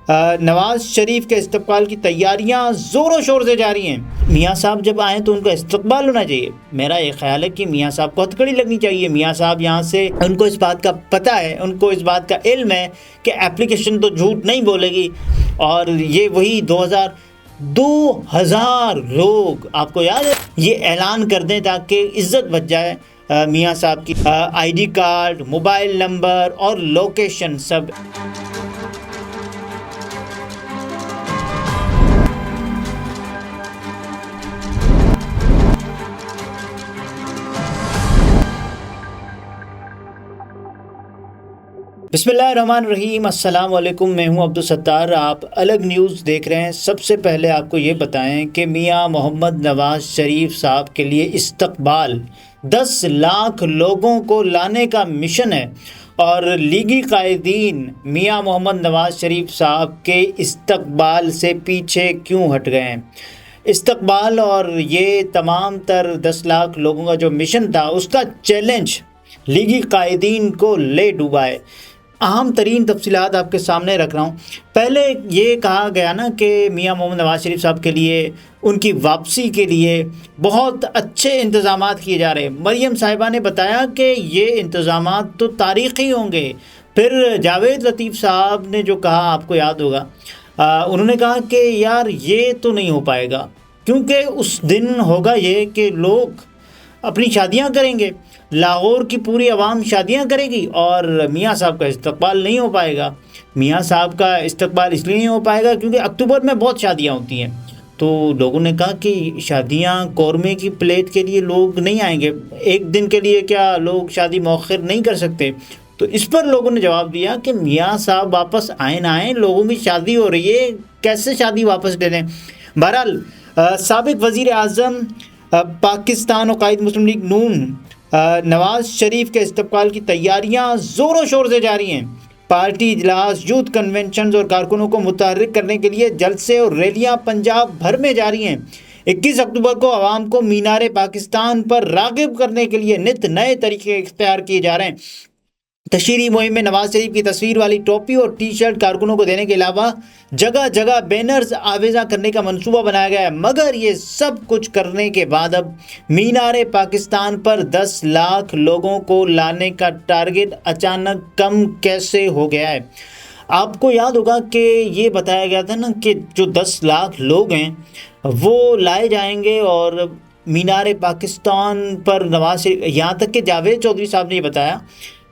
نواز شریف کے استقبال کی تیاریاں زور و شور سے جاری ہیں۔ میاں صاحب جب آئیں تو ان کا استقبال ہونا چاہیے۔ میرا یہ خیال ہے کہ میاں صاحب کو ہتھکڑی لگنی چاہیے۔ میاں صاحب یہاں سے، ان کو اس بات کا پتہ ہے، ان کو اس بات کا علم ہے کہ اپلیکیشن تو جھوٹ نہیں بولے گی، اور یہ وہی 2000 لوگ، آپ کو یاد ہے، یہ اعلان کر دیں تاکہ عزت بچ جائے میاں صاحب کی۔ I D card, mobile number اور لوکیشن سب۔ بسم اللہ الرحمن الرحیم، السلام علیکم، میں ہوں عبدالستار، آپ الگ نیوز دیکھ رہے ہیں۔ سب سے پہلے آپ کو یہ بتائیں کہ میاں محمد نواز شریف صاحب کے لیے استقبال 10 لاکھ لوگوں کو لانے کا مشن ہے، اور لیگی قائدین میاں محمد نواز شریف صاحب کے استقبال سے پیچھے کیوں ہٹ گئے ہیں؟ استقبال اور یہ تمام تر 10 لاکھ لوگوں کا جو مشن تھا، اس کا چیلنج لیگی قائدین کو لے ڈوبا ہے۔ اہم ترین تفصیلات آپ کے سامنے رکھ رہا ہوں۔ پہلے یہ کہا گیا نا کہ میاں محمد نواز شریف صاحب کے لیے، ان کی واپسی کے لیے بہت اچھے انتظامات کیے جا رہے ہیں۔ مریم صاحبہ نے بتایا کہ یہ انتظامات تو تاریخی ہوں گے۔ پھر جاوید لطیف صاحب نے جو کہا، آپ کو یاد ہوگا، انہوں نے کہا کہ یار یہ تو نہیں ہو پائے گا، کیونکہ اس دن ہوگا یہ کہ لوگ اپنی شادیاں کریں گے، لاہور کی پوری عوام شادیاں کرے گی، اور میاں صاحب کا استقبال نہیں ہو پائے گا۔ میاں صاحب کا استقبال اس لیے نہیں ہو پائے گا کیونکہ اکتوبر میں بہت شادیاں ہوتی ہیں۔ تو لوگوں نے کہا کہ شادیاں قورمے کی پلیٹ کے لیے لوگ نہیں آئیں گے، ایک دن کے لیے کیا لوگ شادی مؤخر نہیں کر سکتے؟ تو اس پر لوگوں نے جواب دیا کہ میاں صاحب واپس آئیں نہ آئیں، لوگوں کی شادی ہو رہی ہے، کیسے شادی واپس لے لیں؟ بہرحال سابق وزیر اعظم پاکستان و قائد مسلم لیگ نون نواز شریف کے استقبال کی تیاریاں زور و شور سے جاری ہیں۔ پارٹی اجلاس، یوتھ کنونشنز اور کارکنوں کو متحرک کرنے کے لیے جلسے اور ریلیاں پنجاب بھر میں جاری ہیں۔ 21 اکتوبر کو عوام کو مینار پاکستان پر راغب کرنے کے لیے نت نئے طریقے اختیار کیے جا رہے ہیں۔ تشہیری مہم میں نواز شریف کی تصویر والی ٹوپی اور ٹی شرٹ کارکنوں کو دینے کے علاوہ جگہ جگہ بینرز آویزاں کرنے کا منصوبہ بنایا گیا ہے، مگر یہ سب کچھ کرنے کے بعد اب مینار پاکستان پر 10 لاکھ لوگوں کو لانے کا ٹارگٹ اچانک کم کیسے ہو گیا ہے؟ آپ کو یاد ہوگا کہ یہ بتایا گیا تھا نا کہ جو 10 لاکھ لوگ ہیں وہ لائے جائیں گے، اور مینار پاکستان پر نواز شریف، یہاں تک کہ جاوید چودھری صاحب نے یہ بتایا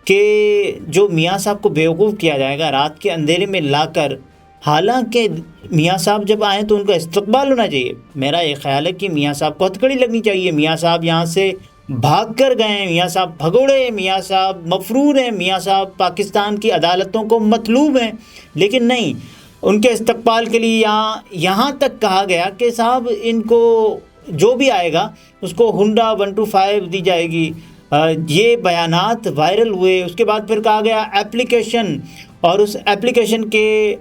کہ جو میاں صاحب کو بیوقوف کیا جائے گا رات کے اندھیرے میں لا کر، حالانکہ میاں صاحب جب آئیں تو ان کا استقبال ہونا چاہیے۔ میرا یہ خیال ہے کہ میاں صاحب کو ہتھکڑی لگنی چاہیے۔ میاں صاحب یہاں سے بھاگ کر گئے ہیں، میاں صاحب بھگوڑے ہیں، میاں صاحب مفرور ہیں، میاں صاحب پاکستان کی عدالتوں کو مطلوب ہیں، لیکن نہیں، ان کے استقبال کے لیے یہاں تک کہا گیا کہ صاحب ان کو جو بھی آئے گا اس کو ہنڈا 125 دی جائے گی۔ یہ بیانات وائرل ہوئے۔ اس کے بعد پھر کہا گیا ایپلیکیشن، اور اس ایپلیکیشن کے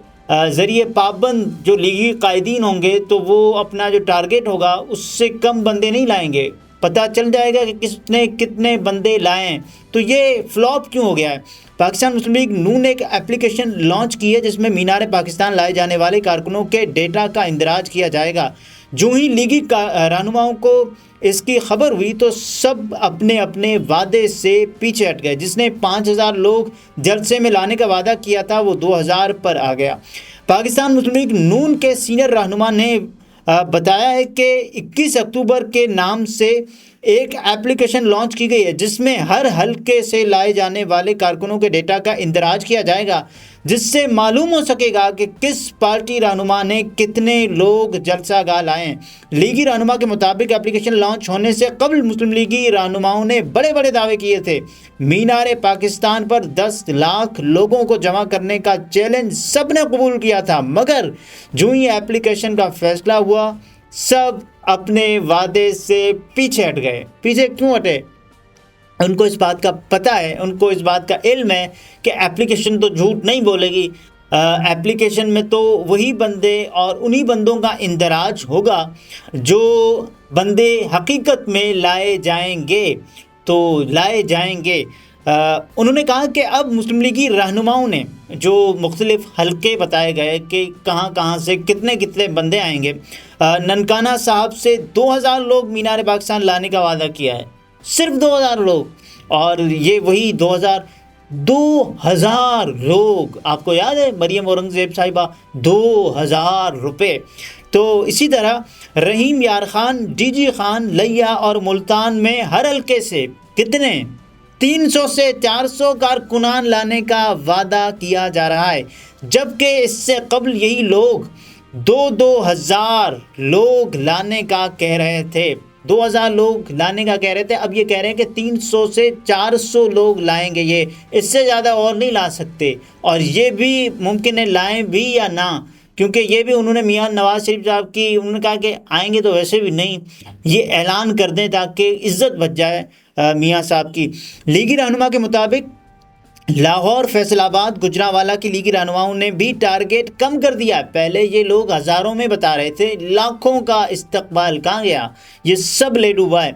ذریعے پابند جو لیگی قائدین ہوں گے تو وہ اپنا جو ٹارگٹ ہوگا اس سے کم بندے نہیں لائیں گے، پتہ چل جائے گا کہ کس نے کتنے بندے لائیں۔ تو یہ فلاپ کیوں ہو گیا ہے؟ پاکستان مسلم لیگ نون نے ایک ایپلیکیشن لانچ کی ہے جس میں مینار پاکستان لائے جانے والے کارکنوں کے ڈیٹا کا اندراج کیا جائے گا۔ جو ہی لیگی رہنماؤں کو اس کی خبر ہوئی تو سب اپنے اپنے وعدے سے پیچھے ہٹ گئے۔ جس نے 5000 لوگ جلسے میں لانے کا وعدہ کیا تھا وہ 2000 پر آ گیا۔ پاکستان مسلم لیگ نون کے سینئر رہنما نے بتایا ہے کہ 21 اکتوبر کے نام سے ایک ایپلیکیشن لانچ کی گئی ہے جس میں ہر حلقے سے لائے جانے والے کارکنوں کے ڈیٹا کا اندراج کیا جائے گا، جس سے معلوم ہو سکے گا کہ کس پارٹی رہنما نے کتنے لوگ جلسہ گاہ لائے ہیں۔ لیگی رہنما کے مطابق ایپلیکیشن لانچ ہونے سے قبل مسلم لیگی رہنماؤں نے بڑے بڑے دعوے کیے تھے۔ مینار پاکستان پر 10 لاکھ لوگوں کو جمع کرنے کا چیلنج سب نے قبول کیا تھا، مگر جو ہی ایپلیکیشن کا فیصلہ ہوا سب اپنے وعدے سے پیچھے ہٹ گئے۔ پیچھے کیوں ہٹے؟ ان کو اس بات کا پتہ ہے، ان کو اس بات کا علم ہے کہ ایپلیکیشن تو جھوٹ نہیں بولے گی۔ ایپلیکیشن میں تو وہی بندے اور انہی بندوں کا اندراج ہوگا جو بندے حقیقت میں لائے جائیں گے۔ تو لائے جائیں گے انہوں نے کہا کہ اب مسلم لیگی رہنماؤں نے جو مختلف حلقے بتائے گئے کہ کہاں کہاں سے کتنے کتنے بندے آئیں گے، ننکانہ صاحب سے 2000 لوگ مینار پاکستان لانے کا وعدہ کیا ہے، صرف 2000 لوگ، اور یہ وہی 2000 لوگ، آپ کو یاد ہے مریم اورنگزیب صاحبہ 2000 روپے۔ تو اسی طرح رحیم یار خان، ڈی جی خان، لیا اور ملتان میں ہر حلقے سے کتنے 300 سے 400 کارکنان لانے کا وعدہ کیا جا رہا ہے، جبکہ اس سے قبل یہی لوگ 2000 لوگ لانے کا کہہ رہے تھے، 2000 لوگ لانے کا کہہ رہے تھے، اب یہ کہہ رہے ہیں کہ 300 سے 400 لوگ لائیں گے، یہ اس سے زیادہ اور نہیں لا سکتے، اور یہ بھی ممکن ہے لائیں بھی یا نہ، کیونکہ یہ بھی انہوں نے میاں نواز شریف صاحب کی، انہوں نے کہا کہ آئیں گے تو ویسے بھی نہیں، یہ اعلان کر دیں تاکہ عزت بچ جائے میاں صاحب کی۔ لیگی رہنما کے مطابق لاہور، فیصل آباد، گجرانوالہ کی لیگی رہنماؤں نے بھی ٹارگیٹ کم کر دیا ہے، پہلے یہ لوگ ہزاروں میں بتا رہے تھے، لاکھوں کا استقبال کہاں گیا، یہ سب لے ڈوبا ہے۔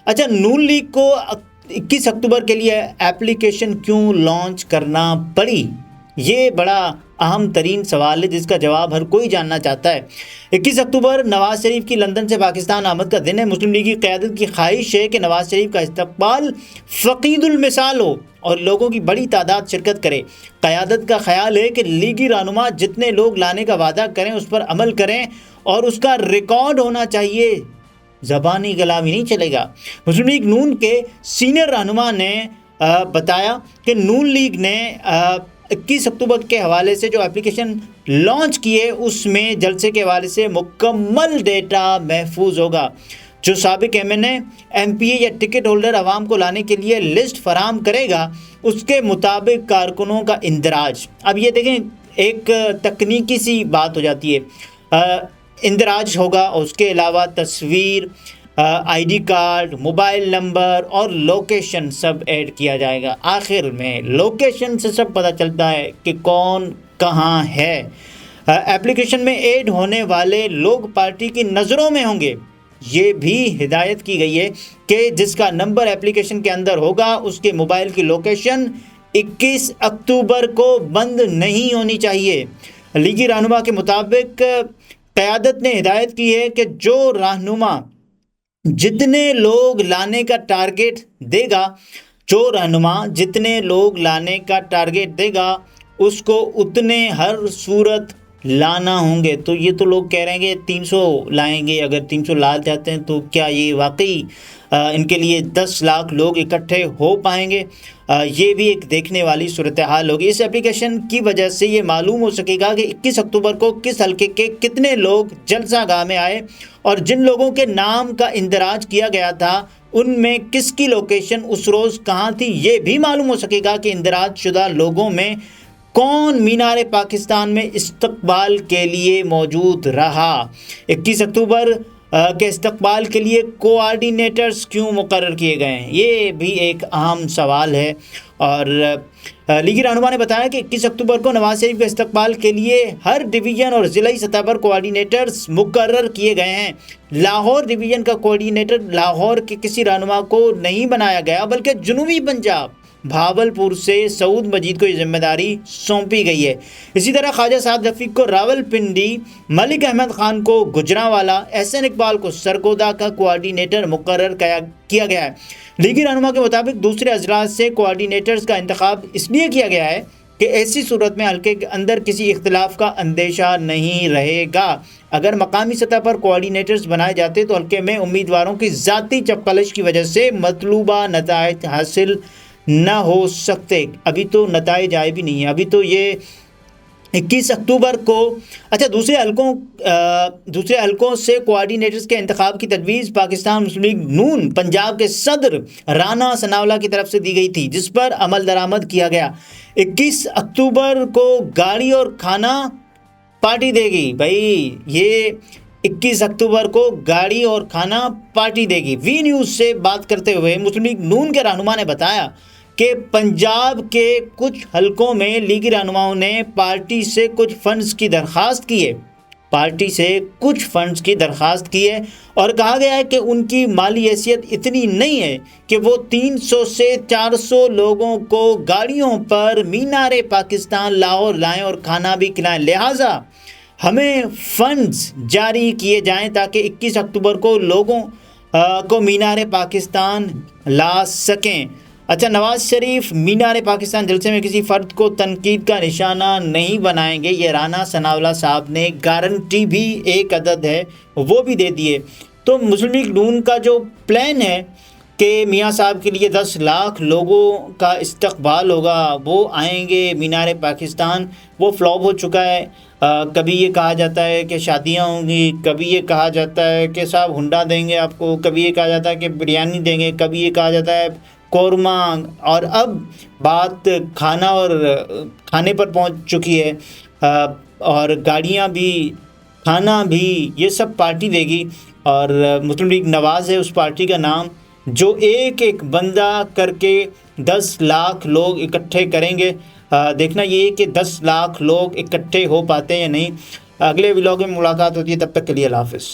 اچھا، نون لیگ کو 21 اکتوبر کے لیے ایپلیکیشن کیوں لانچ کرنا پڑی؟ یہ بڑا اہم ترین سوال ہے جس کا جواب ہر کوئی جاننا چاہتا ہے۔ 21 اکتوبر نواز شریف کی لندن سے پاکستان آمد کا دن ہے۔ مسلم لیگ کی قیادت کی خواہش ہے کہ نواز شریف کا استقبال فقید المثال ہو اور لوگوں کی بڑی تعداد شرکت کرے۔ قیادت کا خیال ہے کہ لیگی رہنما جتنے لوگ لانے کا وعدہ کریں اس پر عمل کریں اور اس کا ریکارڈ ہونا چاہیے، زبانی کلام ہی نہیں چلے گا۔ مسلم لیگ نون کے سینئر رہنما نے بتایا کہ نون لیگ نے 21 اکتوبر کے حوالے سے جو اپلیکیشن لانچ کیے اس میں جلسے کے حوالے سے مکمل ڈیٹا محفوظ ہوگا۔ جو سابق ایم این اے، ایم پی اے یا ٹکٹ ہولڈر عوام کو لانے کے لیے لسٹ فراہم کرے گا، اس کے مطابق کارکنوں کا اندراج۔ اب یہ دیکھیں ایک تکنیکی سی بات ہو جاتی ہے، اندراج ہوگا، اس کے علاوہ تصویر، I D card, mobile number اور لوکیشن سب ایڈ کیا جائے گا۔ آخر میں لوکیشن سے سب پتہ چلتا ہے کہ کون کہاں ہے۔ ایپلیکیشن میں ایڈ ہونے والے لوگ پارٹی کی نظروں میں ہوں گے۔ یہ بھی ہدایت کی گئی ہے کہ جس کا نمبر ایپلیکیشن کے اندر ہوگا اس کے موبائل کی لوکیشن 21 اکتوبر کو بند نہیں ہونی چاہیے۔ لیگی رہنما کے مطابق قیادت نے ہدایت کی ہے کہ جو رہنما جتنے لوگ لانے کا ٹارگیٹ دے گا، جو رہنما جتنے لوگ لانے کا ٹارگیٹ دے گا اس کو اتنے ہر صورت لانا ہوں گے۔ تو یہ تو لوگ کہہ رہے ہیں کہ 300 لائیں گے، اگر 300 لا جاتے ہیں تو کیا یہ واقعی ان کے لیے 10 لاکھ لوگ اکٹھے ہو پائیں گے؟ یہ بھی ایک دیکھنے والی صورتحال ہوگی۔ اس اپلیکیشن کی وجہ سے یہ معلوم ہو سکے گا کہ 21 اکتوبر کو کس حلقے کے کتنے لوگ جلسہ گاہ میں آئے، اور جن لوگوں کے نام کا اندراج کیا گیا تھا ان میں کس کی لوکیشن اس روز کہاں تھی۔ یہ بھی معلوم ہو سکے گا کہ اندراج شدہ لوگوں میں کون مینار پاکستان میں استقبال کے لیے موجود رہا۔ 21 اکتوبر کے استقبال کے لیے کوآرڈینیٹرز کیوں مقرر کیے گئے ہیں، یہ بھی ایک اہم سوال ہے۔ اور لیگی رہنما نے بتایا کہ 21 اکتوبر کو نواز شریف کے استقبال کے لیے ہر ڈویژن اور ضلعی سطح پر کوآرڈینیٹرز مقرر کیے گئے ہیں۔ لاہور ڈویژن کا کوآرڈینیٹر لاہور کے کسی رہنما کو نہیں بنایا گیا، بلکہ جنوبی پنجاب بھاولپور سے سعود مجید کو یہ ذمہ داری سونپی گئی ہے۔ اسی طرح خواجہ سعد رفیق کو راولپنڈی، ملک احمد خان کو گجرانوالہ، احسن اقبال کو سرگودا کا کوآرڈینیٹر مقرر کیا گیا ہے۔ لیگی رہنما کے مطابق دوسرے اضلاع سے کوآرڈینیٹرز کا انتخاب اس لیے کیا گیا ہے کہ ایسی صورت میں حلقے کے اندر کسی اختلاف کا اندیشہ نہیں رہے گا۔ اگر مقامی سطح پر کوآرڈینیٹرز بنائے جاتے تو حلقے میں امیدواروں کی ذاتی چپقلش کی وجہ سے مطلوبہ نتائج حاصل نہ ہو سکتے۔ ابھی تو نتائج آئے بھی نہیں ہیں، ابھی تو یہ 21 اکتوبر کو اچھا دوسرے حلقوں سے کوآرڈینیٹرز کے انتخاب کی تجویز پاکستان مسلم لیگ نون پنجاب کے صدر رانا ثناءاللہ کی طرف سے دی گئی تھی، جس پر عمل درآمد کیا گیا۔ 21 اکتوبر کو گاڑی اور کھانا پارٹی دے گی، بھائی یہ 21 اکتوبر کو گاڑی اور کھانا پارٹی دے گی۔ وی نیوز سے بات کرتے ہوئے مسلم لیگ نون کے رہنما نے بتایا کہ پنجاب کے کچھ حلقوں میں لیگی رہنماؤں نے پارٹی سے کچھ فنڈز کی درخواست کی ہے۔ پارٹی سے کچھ فنڈز کی درخواست کی ہے اور کہا گیا ہے کہ ان کی مالی حیثیت اتنی نہیں ہے کہ وہ 300 سے 400 لوگوں کو گاڑیوں پر مینار پاکستان لاہور لائیں اور کھانا بھی کھلائیں، لہٰذا ہمیں فنڈز جاری کیے جائیں تاکہ 21 اکتوبر کو لوگوں کو مینار پاکستان لا سکیں۔ اچھا، نواز شریف مینار پاکستان جلسے میں کسی فرد کو تنقید کا نشانہ نہیں بنائیں گے، یہ رانا ثناءاللہ صاحب نے گارنٹی بھی ایک عدد ہے وہ بھی دے دیے۔ تو مسلم لیگ نون کا جو پلان ہے کہ میاں صاحب کے لیے 10 لاکھ لوگوں کا استقبال ہوگا، وہ آئیں گے مینار پاکستان، وہ فلاپ ہو چکا ہے۔ کبھی یہ کہا جاتا ہے کہ شادیاں ہوں گی، کبھی یہ کہا جاتا ہے کہ صاحب ہنڈا دیں گے آپ کو، کبھی یہ کہا جاتا ہے کہ بریانی دیں گے، کبھی یہ کہا جاتا ہے قورمہ، اور اب بات کھانے پر پہنچ چکی ہے، اور گاڑیاں بھی، کھانا بھی، یہ سب پارٹی دے گی۔ اور مسلم لیگ نواز ہے اس پارٹی کا نام، جو ایک ایک بندہ کر کے 10 لاکھ لوگ اکٹھے کریں گے۔ دیکھنا یہ کہ 10 لاکھ لوگ اکٹھے ہو پاتے ہیں یا نہیں۔ اگلے ولاگ میں ملاقات ہوتی ہے، تب تک کے لیے اللہ حافظ۔